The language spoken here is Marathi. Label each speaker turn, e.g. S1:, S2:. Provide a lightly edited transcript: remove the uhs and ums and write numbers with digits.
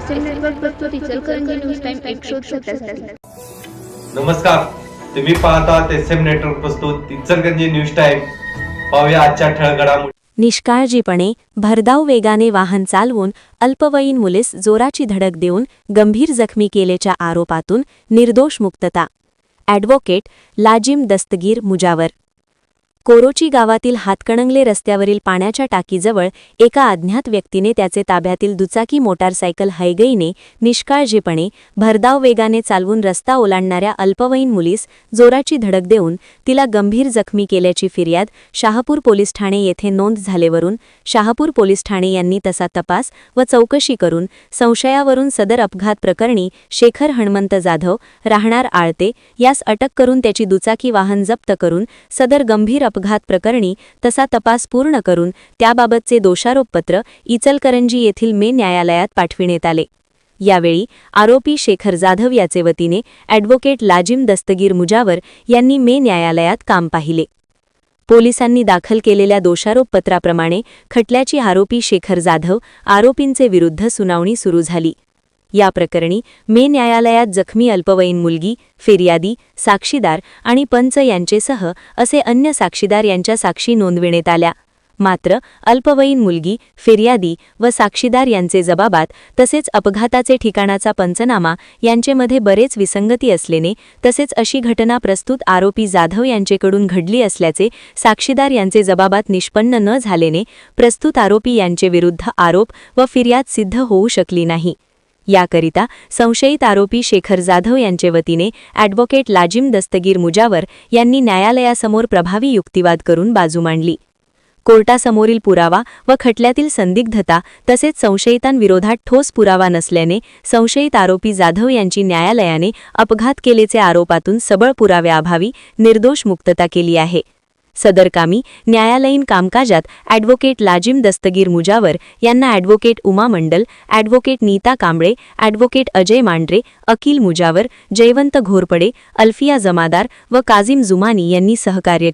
S1: SM नेटवर्क प्रस्तुत इचलकरंजी न्यूज टाइम 137.
S2: नमस्कार, तुम्ही पाहतात SM नेटवर्क प्रस्तुत इचलकरंजी न्यूज टाइम. पाहूया आजच्या ठळक घडामोडी.
S3: निष्काळजीपणे भरधाव वेगाने वाहन चालवून अल्पवयीन मुलीस जोराची धडक देऊन गंभीर जखमी केल्याच्या आरोपातून निर्दोष मुक्तता. ॲडव्होकेट लाजिम दस्तगीर मुजावर. कोरोची गावातील हातकणंगले रस्त्यावरील पाण्याच्या टाकीजवळ एका अज्ञात व्यक्तीने त्याचे ताब्यातील दुचाकी मोटारसायकल हयगईने निष्काळजीपणे भरधाव वेगाने चालवून रस्ता ओलांडणाऱ्या अल्पवयीन मुलीस जोराची धडक देऊन तिला गंभीर जखमी केल्याची फिर्याद शहापूर पोलीस ठाणे येथे नोंद झालेवरून शहापूर पोलीस ठाणे यांनी तसा तपास व चौकशी करून संशयावरून सदर अपघात प्रकरणी शेखर हणमंत जाधव राहणार आळते यास अटक करून त्याची दुचाकी वाहन जप्त करून सदर गंभीर अपघात प्रकरणी तसा तपास पूर्ण करून त्याबाबतचे दोषारोपपत्र इचलकरंजी येथील मेन न्यायालयात पाठविण्यात आले. यावेळी आरोपी शेखर जाधव याचे वतीने ॲडव्होकेट लाजिम दस्तगीर मुजावर यांनी मेन न्यायालयात काम पाहिले. पोलिसांनी दाखल केलेल्या दोषारोपपत्राप्रमाणे खटल्याची आरोपी शेखर जाधव आरोपींचे विरुद्ध सुनावणी सुरू झाली. या प्रकरणी मे न्यायालयात जखमी अल्पवयीन मुलगी, फिर्यादी, साक्षीदार आणि पंच यांचेसह असे अन्य साक्षीदार यांच्या साक्षी नोंदविण्यात आल्या. मात्र अल्पवयीन मुलगी, फिर्यादी व साक्षीदार यांचे जबाबात तसेच अपघाताचे ठिकाणाचा पंचनामा यांचेमध्ये बरेच विसंगती असल्याने तसेच अशी घटना प्रस्तुत आरोपी जाधव यांचेकडून घडली असल्याचे साक्षीदार यांचे जबाबात निष्पन्न न झाल्याने प्रस्तुत आरोपी यांचे विरुद्ध आरोप व फिर्याद सिद्ध होऊ शकली नाही. याकरिता संशयित आरोपी शेखर जाधव यांचे वतीने ॲडव्होकेट लाजिम दस्तगीर मुजावर यांनी न्यायालयासमोर प्रभावी युक्तिवाद करून बाजू मांडली. कोर्टासमोरील पुरावा व खटल्यातील संदिग्धता तसेच संशयितांविरोधात ठोस पुरावा नसल्याने संशयित आरोपी जाधव यांची न्यायालयाने अपघात केल्याचे आरोपातून सबळ पुराव्याअभावी निर्दोष मुक्तता केली आहे. सदरकामी न्यायालयीन कामकाजात ॲडव्होकेट लाजिम दस्तगीर मुजावर यांना ॲडव्होकेट उमा मंडल, ॲडव्होकेट नीता कांबळे, ॲडव्होकेट अजय मांढरे, अकील मुजावर, जयवंत घोरपडे, अल्फिया जमादार व काझिम जुमानी यांनी सहकार्य